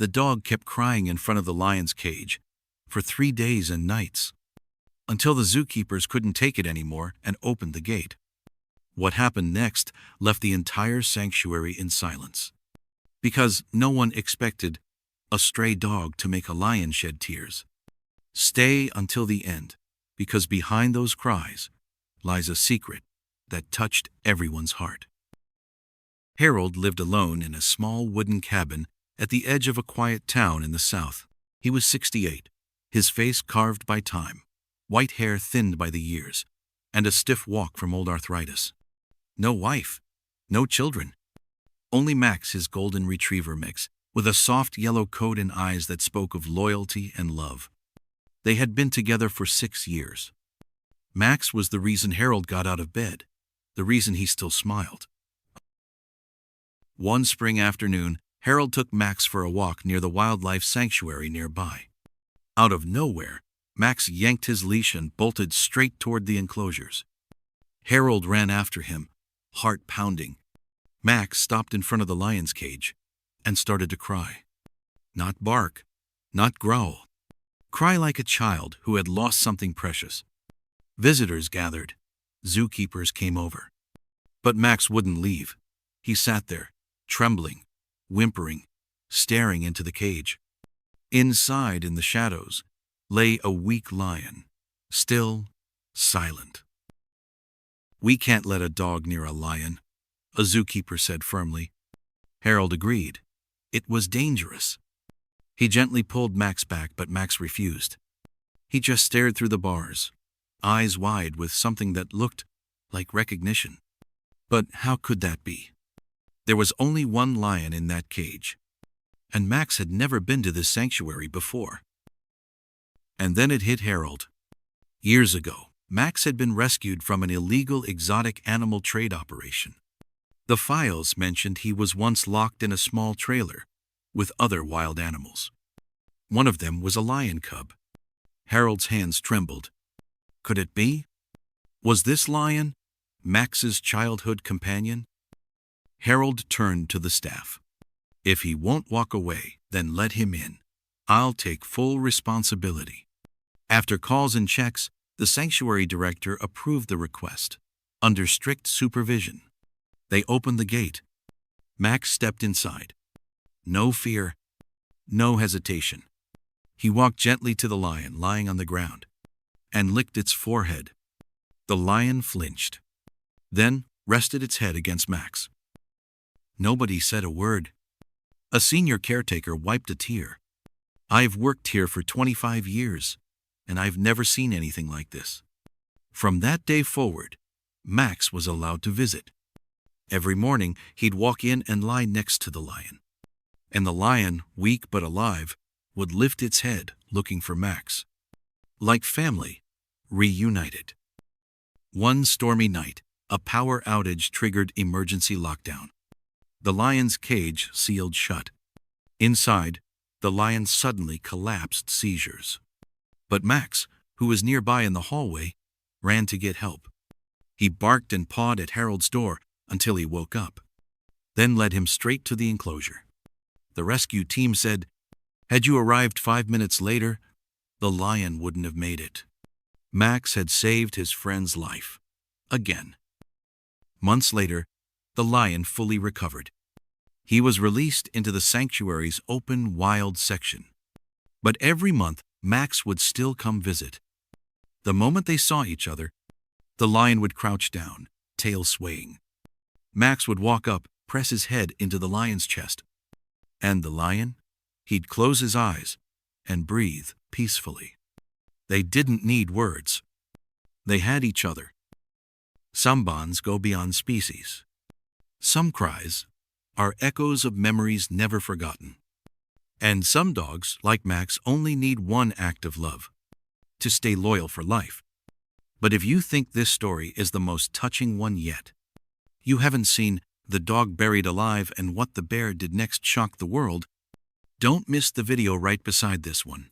The dog kept crying in front of the lion's cage for 3 days and nights, until the zookeepers couldn't take it anymore and opened the gate. What happened next left the entire sanctuary in silence, because no one expected a stray dog to make a lion shed tears. Stay until the end, because behind those cries lies a secret that touched everyone's heart. Harold lived alone in a small wooden cabin at the edge of a quiet town in the south. He was 68, his face carved by time, white hair thinned by the years, and a stiff walk from old arthritis. No wife, no children. Only Max, his golden retriever mix, with a soft yellow coat and eyes that spoke of loyalty and love. They had been together for 6 years. Max was the reason Harold got out of bed, the reason he still smiled. One spring afternoon, Harold took Max for a walk near the wildlife sanctuary nearby. Out of nowhere, Max yanked his leash and bolted straight toward the enclosures. Harold ran after him, heart pounding. Max stopped in front of the lion's cage and started to cry. Not bark, not growl. Cry like a child who had lost something precious. Visitors gathered. Zookeepers came over. But Max wouldn't leave. He sat there, trembling, whimpering, staring into the cage. Inside, in the shadows, lay a weak lion, still, silent. "We can't let a dog near a lion," a zookeeper said firmly. Harold agreed. It was dangerous. He gently pulled Max back, but Max refused. He just stared through the bars, eyes wide with something that looked like recognition. But how could that be? There was only one lion in that cage, and Max had never been to this sanctuary before. And then it hit Harold. Years ago, Max had been rescued from an illegal exotic animal trade operation. The files mentioned he was once locked in a small trailer with other wild animals. One of them was a lion cub. Harold's hands trembled. Could it be? Was this lion Max's childhood companion? Harold turned to the staff. "If he won't walk away, then let him in. I'll take full responsibility." After calls and checks, the sanctuary director approved the request, under strict supervision. They opened the gate. Max stepped inside. No fear, no hesitation. He walked gently to the lion lying on the ground and licked its forehead. The lion flinched, then rested its head against Max. Nobody said a word. A senior caretaker wiped a tear. "I've worked here for 25 years, and I've never seen anything like this." From that day forward, Max was allowed to visit. Every morning, he'd walk in and lie next to the lion. And the lion, weak but alive, would lift its head, looking for Max. Like family, reunited. One stormy night, a power outage triggered emergency lockdown. The lion's cage sealed shut. Inside, the lion suddenly collapsed seizures. But Max, who was nearby in the hallway, ran to get help. He barked and pawed at Harold's door until he woke up, then led him straight to the enclosure. The rescue team said, had you arrived 5 minutes later, the lion wouldn't have made it. Max had saved his friend's life. Again. Months later, the lion fully recovered. He was released into the sanctuary's open, wild section. But every month, Max would still come visit. The moment they saw each other, the lion would crouch down, tail swaying. Max would walk up, press his head into the lion's chest. And the lion? He'd close his eyes and breathe peacefully. They didn't need words. They had each other. Some bonds go beyond species. Some cries are echoes of memories never forgotten. And some dogs, like Max, only need one act of love to stay loyal for life. But if you think this story is the most touching one yet, you haven't seen The Dog Buried Alive and What the Bear Did Next Shock the World, don't miss the video right beside this one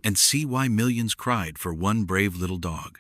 and see why millions cried for one brave little dog.